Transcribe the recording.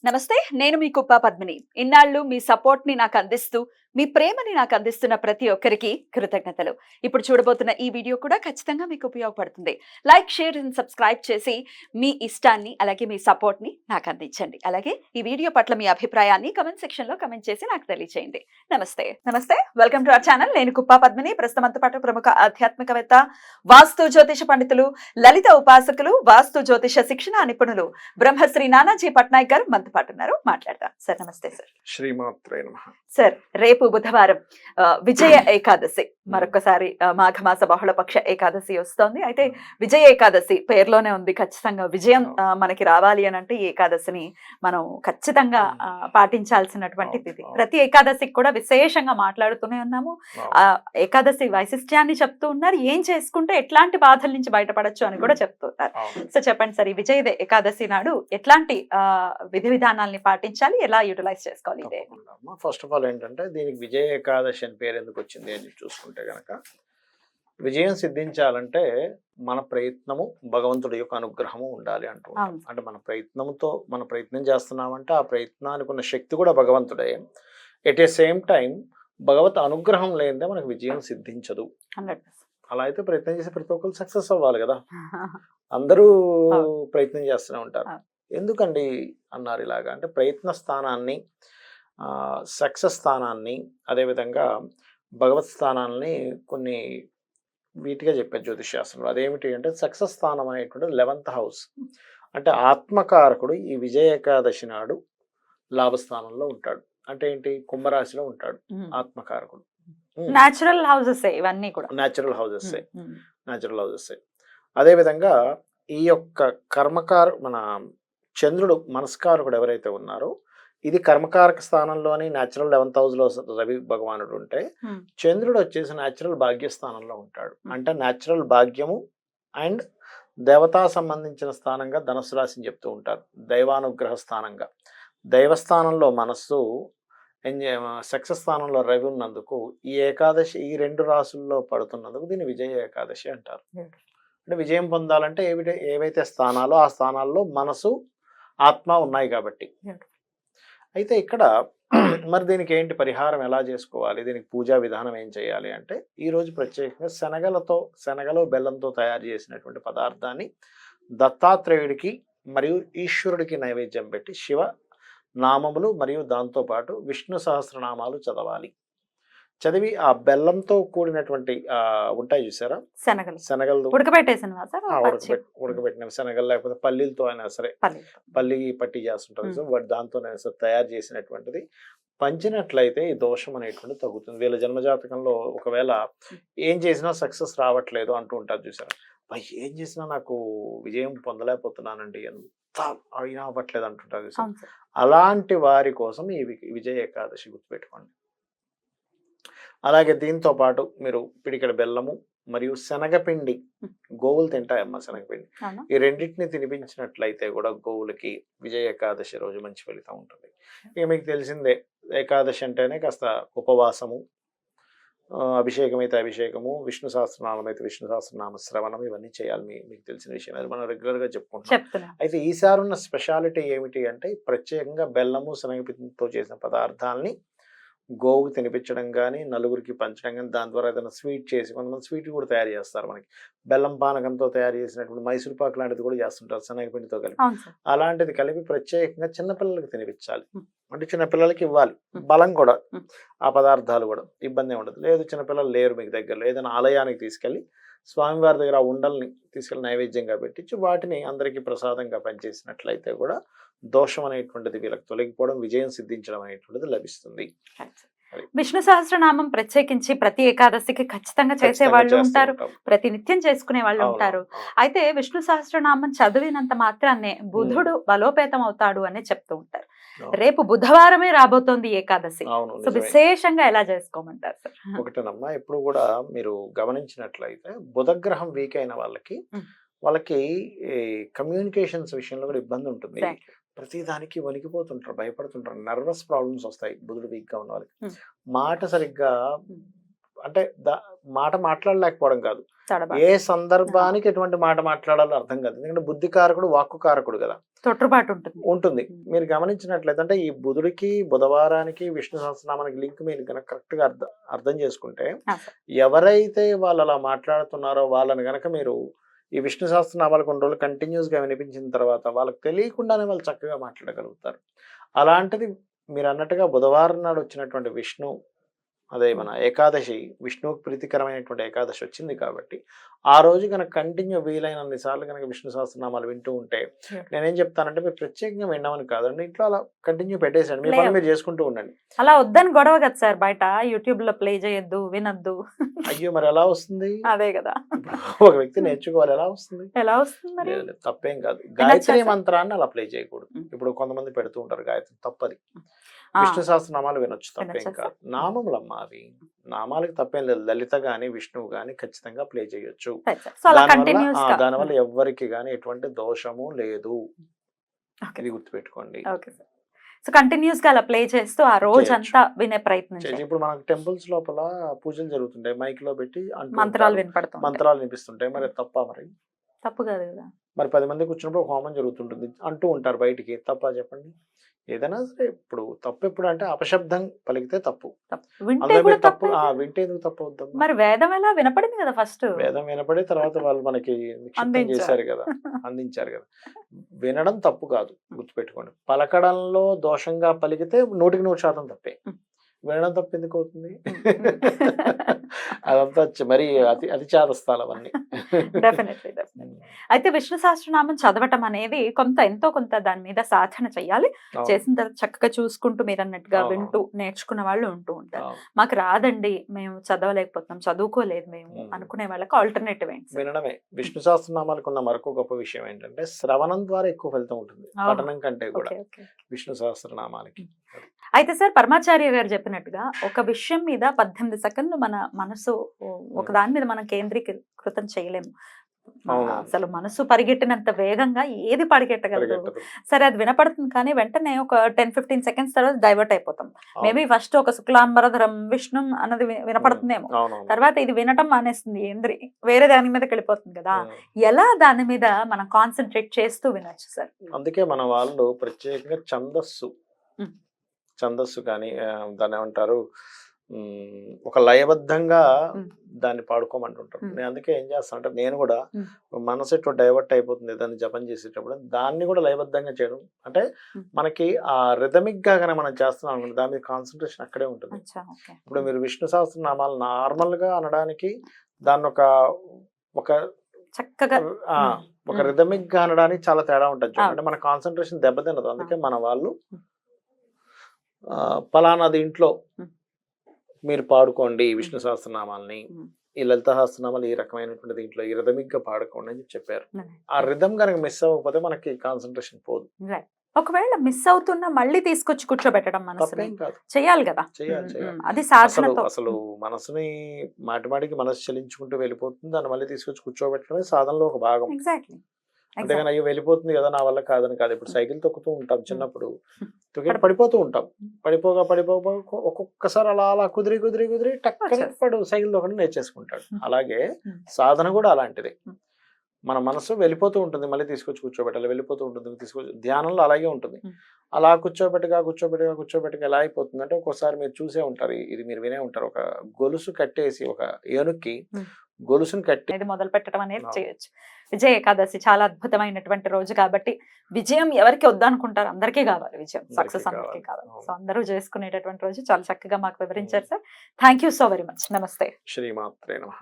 నమస్తే. నేను మీ కుప్ప పద్మిని. ఇన్నాళ్ళు మీ సపోర్ట్‌ని నాకందిస్తూ, మీ ప్రేమని నాకందిస్తున్న ప్రతి ఒక్కరికి కృతజ్ఞతలు. ఇప్పుడు చూడబోతున్న ఈ వీడియో కూడా ఖచ్చితంగా మీకు ఉపయోగపడుతుంది. లైక్, షేర్ అండ్ సబ్స్క్రైబ్ చేసి మీ ఇష్టాన్ని అలాగే మీ సపోర్ట్‌ని నాకందించండి. అలాగే ఈ వీడియో పట్ల మీ అభిప్రాయాన్ని కామెంట్ సెక్షన్‌లో కామెంట్ చేసి నాకు తెలియజేయండి. నమస్తే. నమస్తే. Welcome to our channel. నేను కుప్ప పద్మిని. ప్రస్తుతం మనతో పాటు ప్రముఖ ఆధ్యాత్మికవేత్త, వాస్తు జ్యోతిష పండితులు, లలిత ఉపాసకులు, వాస్తు జ్యోతిష శిక్షణ నిపుణులు బ్రహ్మశ్రీ నానాజీ పట్నాయక్ గారు మనతో పాటు ఉన్నారు. మాట్లాడదాం. సార్ నమస్తే సార్. శ్రీమాత్రే నమః. సార్, రేపు బుధవారం విజయ ఏకాదశి. మరొకసారి మాఘమాస బహుళపక్ష ఏకాదశి వస్తోంది. అయితే విజయ ఏకాదశి పేరులోనే ఉంది. ఖచ్చితంగా విజయం మనకి రావాలి అని అంటే ఈ ఏకాదశిని మనం ఖచ్చితంగా పాటించాల్సినటువంటి తిథి. ప్రతి ఏకాదశికి కూడా విశేషంగా మాట్లాడుతూనే ఉన్నాము. ఏకాదశి వైశిష్ట్యాన్ని చెప్తూ ఉన్నారు. ఏం చేసుకుంటే ఎట్లాంటి బాధల నుంచి బయటపడచ్చు అని కూడా చెప్తూ ఉన్నారు. సో చెప్పండి సార్, ఈ విజయ ఏకాదశి నాడు ఎట్లాంటి విధి విధానాల్ని పాటించాలి, ఎలా యూటిలైజ్ చేసుకోవాలి? ఫస్ట్ ఆఫ్ ఆల్ ఏంటంటే దీనికి విజయ ఏకాదశి అని పేరు ఎందుకు వచ్చింది అని చూసుకుంటే గనక, విజయం సిద్ధించాలంటే మన ప్రయత్నము భగవంతుడి యొక్క అనుగ్రహము ఉండాలి అంటూ ఉంటాం. అంటే మన ప్రయత్నంతో మనం ప్రయత్నం చేస్తున్నామంటే ఆ ప్రయత్నానికి ఉన్న శక్తి కూడా భగవంతుడే. ఎట్ ఏ సేమ్ టైం భగవత్ అనుగ్రహం లేనిదే మనకు విజయం సిద్ధించదు. అలా అయితే ప్రయత్నం చేసి ప్రతి ఒక్కరు సక్సెస్ అవ్వాలి కదా. అందరూ ప్రయత్నం చేస్తూనే ఉంటారు. ఎందుకండి అన్నారు ఇలాగా అంటే, ప్రయత్న స్థానాన్ని, సక్సెస్ స్థానాన్ని, అదేవిధంగా భగవత్ స్థానాన్ని కొన్ని వీటిగా చెప్పారు జ్యోతిష్ శాస్త్రంలో. అదేమిటి అంటే, సక్సెస్ స్థానం అనేటువంటి 11th హౌస్. అంటే ఆత్మకారకుడు ఈ విజయ ఏకాదశి నాడు లాభస్థానంలో ఉంటాడు. అంటే ఏంటి, కుంభరాశిలో ఉంటాడు ఆత్మకారకుడు. న్యాచురల్ హౌసెస్ ఇవన్నీ కూడా. Natural houses. అదేవిధంగా ఈ యొక్క మన చంద్రుడు మనస్కారకుడు ఎవరైతే ఉన్నారో, ఇది కర్మకారక స్థానంలోని న్యాచురల్ 11th హౌస్లో రవి భగవానుడు ఉంటే, చంద్రుడు వచ్చేసి న్యాచురల్ భాగ్యస్థానంలో ఉంటాడు. అంటే న్యాచురల్ భాగ్యము అండ్ దేవతా సంబంధించిన స్థానంగా ధనుసు రాశిని చెప్తూ ఉంటారు. దైవానుగ్రహ స్థానంగా, దైవస్థానంలో మనస్సు, సక్సెస్ స్థానంలో రవి ఉన్నందుకు ఈ ఏకాదశి ఈ 2 రాశుల్లో పడుతున్నందుకు దీన్ని విజయ ఏకాదశి అంటారు. అంటే విజయం పొందాలంటే ఏవైతే స్థానాలో ఆ స్థానాల్లో మనసు, ఆత్మ ఉన్నాయి కాబట్టి. అయితే ఇక్కడ మరి దీనికి ఏంటి పరిహారం, ఎలా చేసుకోవాలి, దీనికి పూజా విధానం ఏం చేయాలి అంటే, ఈరోజు ప్రత్యేకంగా శనగలు బెల్లంతో తయారు చేసినటువంటి పదార్థాన్ని దత్తాత్రేయుడికి మరియు ఈశ్వరుడికి నైవేద్యం పెట్టి శివ నామములు మరియు దాంతోపాటు విష్ణు సహస్రనామాలు చదవాలి. చదివి ఆ బెల్లంతో కూడినటువంటి ఉంటాయి చూసారా శనగలు, ఉడకబెట్టిన శనగలు, లేకపోతే పల్లీలతో అయినా సరే, పల్లి పట్టి చేస్తుంటారు వాటి దాంతోనైనా సరే తయారు చేసినటువంటిది పంచినట్లయితే ఈ దోషం అనేటువంటి తగ్గుతుంది. వీళ్ళ జన్మజాతకంలో ఒకవేళ ఏం చేసినా సక్సెస్ రావట్లేదు అంటూ ఉంటారు చూసారా, ఏం చేసినా నాకు విజయం పొందలేకపోతున్నానండి, ఎంత అయినా అవ్వట్లేదు అంటుంటారు చూసారా. అలాంటి వారి కోసం ఈ విజయ ఏకాదశి గుర్తుపెట్టుకోండి. అలాగే దీంతో పాటు మీరు పిడికెడ బెల్లము మరియు శనగపిండి, గోవులు తింటాయమ్మా శనగపిండి, ఈ రెండింటిని తినిపించినట్లయితే కూడా గోవులకి విజయ ఏకాదశి రోజు మంచి ఫలితం ఉంటుంది. ఇక మీకు తెలిసిందే, ఏకాదశి అంటేనే కాస్త ఉపవాసము, అభిషేకం అయితే అభిషేకము, విష్ణు సహస్రనామం అయితే విష్ణు సహస్రనామ శ్రవణం, ఇవన్నీ చేయాలి. మీకు తెలిసిన విషయం, అది మనం రెగ్యులర్గా చెప్పుకుంటాం. అయితే ఈసారి ఉన్న స్పెషాలిటీ ఏమిటి అంటే, ప్రత్యేకంగా బెల్లము శనగపిండితో చేసిన పదార్థాలని గోవుకి తినిపించడం కానీ, నలుగురికి పంచడం కానీ, దాని ద్వారా ఏదైనా స్వీట్ చేసి, కొంతమంది స్వీట్ కూడా తయారు చేస్తారు. మనకి బెల్లం పానకంతో తయారు చేసినటువంటి మైసూర్ పాక్ లాంటిది కూడా చేస్తుంటారు శనగపిండితో కలిపి. అలాంటిది కలిపి ప్రత్యేకంగా చిన్నపిల్లలకి తినిపించాలి. అంటే చిన్నపిల్లలకి ఇవ్వాలి, బలం కూడా ఆ పదార్థాలు కూడా, ఇబ్బంది ఉండదు. లేదు చిన్నపిల్లలు లేరు మీకు దగ్గరలో, ఏదైనా ఆలయానికి తీసుకెళ్ళి స్వామివారి దగ్గర ఆ ఉండల్ని తీసుకెళ్ళి నైవేద్యంగా పెట్టించి వాటిని అందరికీ ప్రసాదంగా పనిచేసినట్లయితే కూడా దోషం అనేటువంటిది వీళ్ళకి తొలగిపోవడం, విజయం సిద్ధించడం అనేటువంటిది లభిస్తుంది. విష్ణు సహస్రనామం ప్రత్యేకించి ప్రతి ఏకాదశికి ఖచ్చితంగా చేసే వాళ్ళు ఉంటారు, ప్రతి నిత్యం చేసుకునే వాళ్ళు ఉంటారు. అయితే విష్ణు సహస్రనామం చదివినంత మాత్రాన్నే బుధుడు బలోపేతం అవుతాడు అని చెప్తూ ఉంటారు. రేపు బుధవారమే రాబోతోంది ఏకాదశి. సో విశేషంగా ఎలా చేసుకోమంటారు సార్? ఒకటేనమ్మా, ఎప్పుడు కూడా మీరు గమనించినట్లయితే బుధగ్రహం వీక్ అయిన వాళ్ళకి కమ్యూనికేషన్స్ విషయంలో కూడా ఇబ్బంది ఉంటుంది. ప్రతి దానికి వణికిపోతుంటారు, భయపడుతుంటారు, నర్వస్ ప్రాబ్లమ్స్ వస్తాయి బుధుడు వీక్ గా ఉన్న వాళ్ళకి. మాట సరిగ్గా అంటే మాట మాట్లాడలేకపోవడం కాదు, తడబాటు. ఏ సందర్భానికి ఎటువంటి మాట మాట్లాడాలో అర్థం కాదు. ఎందుకంటే బుద్ధి కారకుడు వాక్కు కారకుడు కదా, తొట్టుబాటు ఉంటుంది. ఉంటుంది. మీరు గమనించినట్లయితే అంటే ఈ బుధుడికి బుధవారానికి విష్ణు సహస్రనామానికి లింక్ మీరు కనుక కరెక్ట్ గా అర్థం చేసుకుంటే, ఆ, సార్. ఎవరైతే వాళ్ళు అలా మాట్లాడుతున్నారో వాళ్ళని గనక మీరు ఈ విష్ణు సహస్రనామాలు కొన్ని రోజులు కంటిన్యూస్ గా వినిపించిన తర్వాత వాళ్ళకి తెలియకుండానే వాళ్ళు చక్కగా మాట్లాడగలుగుతారు. అలాంటిది మీరు అన్నట్టుగా బుధవారం నాడు వచ్చినటువంటి విష్ణు, అదే మన ఏకాదశి, విష్ణువుకి ప్రీతికరమైనటువంటి ఏకాదశి వచ్చింది కాబట్టి ఆ రోజు కనుక కంటిన్యూ వీలైనన్ని సార్లు కనుక విష్ణు సహస్రనామాలు వింటూ ఉంటే, నేనేం చెప్తానంటే మీరు ప్రత్యేకంగా విన్నామని కాదండి, ఇంట్లో అలా కంటిన్యూ పెట్టేసండి, మీ పని మీరు చేసుకుంటూ ఉండండి. అలా వద్దని గొడవ కదా సార్, బయట యూట్యూబ్ లో ప్లే చేయొద్దు, వినొద్దు. అయ్యో మరి ఎలా వస్తుంది? అదే కదా, ఒక వ్యక్తి నేర్చుకోవాలి, ఎలా వస్తుంది? ఎలా వస్తుంది మరి? లేదు, తప్పేం కాదు. గాయత్రి మంత్రాన్ని అలా ప్లే చేయకూడదు. ఇప్పుడు కొంతమంది పెడుతూ ఉంటారు గాయత్రి, తప్పది. విష్ణు సహస్రనామాలు వినొచ్చు, తప్పేం కాదు. నామములమ్మా అవి, నామాలకి తప్పేం లేదు. లలిత గాని విష్ణువు గాని ఖచ్చితంగా ప్లే చేయొచ్చు. దానివల్ల ఎవ్వరికి గాని ఎటువంటి దోషము లేదు, ఇది గుర్తుపెట్టుకోండి. సో కంటిన్యూస్ గా అలా ప్లే చేస్తూ ఆ రోజంతా వినే ప్రయత్నం చేయండి. ఇప్పుడు మనకు టెంపుల్స్ లోపల పూజలు జరుగుతుంటాయి, మైక్ లో పెట్టి మంత్రాలు వినపడుతుంది, మంత్రాలు వినిపిస్తుంటాయి. మరి తప్ప? మరి తప్పు కాదు కదా. మరి 10 మంది కూర్చున్నప్పుడు హోమం జరుగుతుంటుంది అంటూ ఉంటారు బయటికి, తప్ప చెప్పండి? ఏదైనా సరే ఇప్పుడు తప్పు ఎప్పుడు అంటే అపశబ్దం పలికితే తప్పు. వింటే తప్పు వింటే ఎందుకు తప్పు అవుతాం? మరి వేదం ఎలా వినపడింది కదా, ఫస్ట్ వేదం వినపడి తర్వాత వాళ్ళు మనకి నిక్షిప్తం చేశారు కదా, అందించారు కదా. వినడం తప్పు కాదు, గుర్తుపెట్టుకోండి. పలకడంలో దోషంగా పలికితే 100% తప్పే. వినడం తప్పు ఎందుకు అవుతుంది? అదంతా మరి అతి చాదస్తాలు అవన్నీ. డెఫినెట్లీ. అయితే విష్ణు సహస్రనామం చదవటం అనేది ఎంతో కొంత దాని మీద సాధన చెయ్యాలి. చేసిన తర్వాత చక్కగా చూసుకుంటూ మీరు అన్నట్టుగా వింటూ నేర్చుకున్న వాళ్ళు ఉంటూ ఉంటారు. మాకు రాదండి, మేము చదవలేకపోతున్నాం, చదువుకోలేదు మేము అనుకునే వాళ్ళకి ఆల్టర్నేటివ్ ఏంటి? వినడమే. విష్ణు సహస్రనామాలకు ఉన్న మరొక గొప్ప విషయం ఏంటంటే శ్రవణం ద్వారా ఎక్కువ ఫలితం ఉంటుంది పఠనం కంటే కూడా విష్ణు సహస్రనామాలకి. అయితే సార్, పరమాచార్య గారు చెప్పినట్టుగా ఒక విషయం మీద 18 సెకండ్లు మన మనసు ఒక దాని మీద మనం కేంద్రీకృతం చేయలేము. అసలు మనసు పరిగెట్టినంత వేగంగా ఏది పరిగెట్టగలదు? సరే, అది వినపడుతుంది, కానీ వెంటనే ఒక 10-15 సెకండ్స్ తర్వాత డైవర్ట్ అయిపోతాం. మేబీ ఫస్ట్ ఒక శుక్లాంబరధరం విష్ణు అన్నది వినపడుతుందేమో, తర్వాత ఇది వినటం మానేస్తుంది, వేరే దాని మీదకి వెళ్ళిపోతుంది కదా. ఎలా దాని మీద మనం కాన్సన్ట్రేట్ చేస్తూ వినొచ్చు సార్? అందుకే మన వాళ్ళు ప్రత్యేకంగా ఛందస్సు కానీ దాన్ని ఏమంటారు, ఒక లయబద్ధంగా దాన్ని పాడుకోమంటుంటారు. నేను అందుకే ఏం చేస్తాను అంటే, నేను కూడా మనసు ఎట్లా డైవర్ట్ అయిపోతుంది దాన్ని జపం చేసేటప్పుడు, దాన్ని కూడా లయబద్ధంగా చేయడం. అంటే మనకి ఆ రిథమిక్ గా కానీ మనం చేస్తున్నాం అనుకుంటే దాని మీద కాన్సన్ట్రేషన్ అక్కడే ఉంటుంది. ఇప్పుడు మీరు విష్ణు సహస్రనామాలు నార్మల్ గా అనడానికి దాన్ని ఒక చక్కగా ఒక రిథమిక్ గా అనడానికి చాలా తేడా ఉంటుంది. అంటే మన కాన్సన్ట్రేషన్ దెబ్బతినదు. అందుకే మన వాళ్ళు పలానా దీంట్లో మీరు పాడుకోండి విష్ణు సహస్రనామాలని, ఈ లలిత సహస్రనామాలు ఈ రకమైనటువంటి దీంట్లో ఈ రిథమిక్ గా పాడుకోండి అని చెప్పారు. ఆ రిథమ్ కనుక మిస్ అవ్వకపోతే మనకి కాన్సన్ట్రేషన్ పోదు. ఒకవేళ మిస్ అవుతున్నా మళ్ళీ తీసుకొచ్చి కూర్చోబెట్టడం మనసుని చేయాలి కదా, అది సాధనతో. అసలు మనసుని మాటిమాటికి మనసు చలించుకుంటూ వెళ్ళిపోతుంది, దాన్ని మళ్ళీ తీసుకొచ్చి కూర్చోబెట్టడమే సాధనలో ఒక భాగం. ఎగ్జాక్ట్లీ. అంతేగాని అయ్యో వెళ్ళిపోతుంది కదా నా వల్ల కాదని కాదు. ఇప్పుడు సైకిల్ తొక్కుతూ ఉంటాం, చిన్నప్పుడు పడిపోతూ ఉంటాం, పడిపోగా ఒక్కొక్కసారి అలా కుదిరి టక్కని సైకిల్ తొక్కడం నేర్చేసుకుంటాడు. అలాగే సాధన కూడా అలాంటిది. మన మనసు వెళ్ళిపోతూ ఉంటుంది, మళ్ళీ తీసుకొచ్చి కూర్చోబెట్టాలి, వెళ్ళిపోతూ ఉంటుంది, తీసుకొచ్చి. ధ్యానంలో అలాగే ఉంటుంది. అలా కూర్చోబెట్టగా ఎలా అయిపోతుంది అంటే, ఒక్కోసారి మీరు చూసే ఉంటారు, ఇది మీరు వినే ఉంటారు, ఒక గొలుసు కట్టేసి ఒక ఏనుక్కి గొలుసుని కట్టి మొదలు పెట్టడం అనేది చేయొచ్చు. విజయ ఏకాదశి చాలా అద్భుతమైనటువంటి రోజు కాబట్టి విజయం ఎవరికి వద్దనుకుంటారు? అందరికీ కావాలి విజయం, సక్సెస్ అందరికీ కావాలి. సో అందరూ చేసుకునేటటువంటి రోజు చాలా చక్కగా మాకు వివరించారు sir. Thank you so very much. నమస్తే. శ్రీమాత్రే నమః.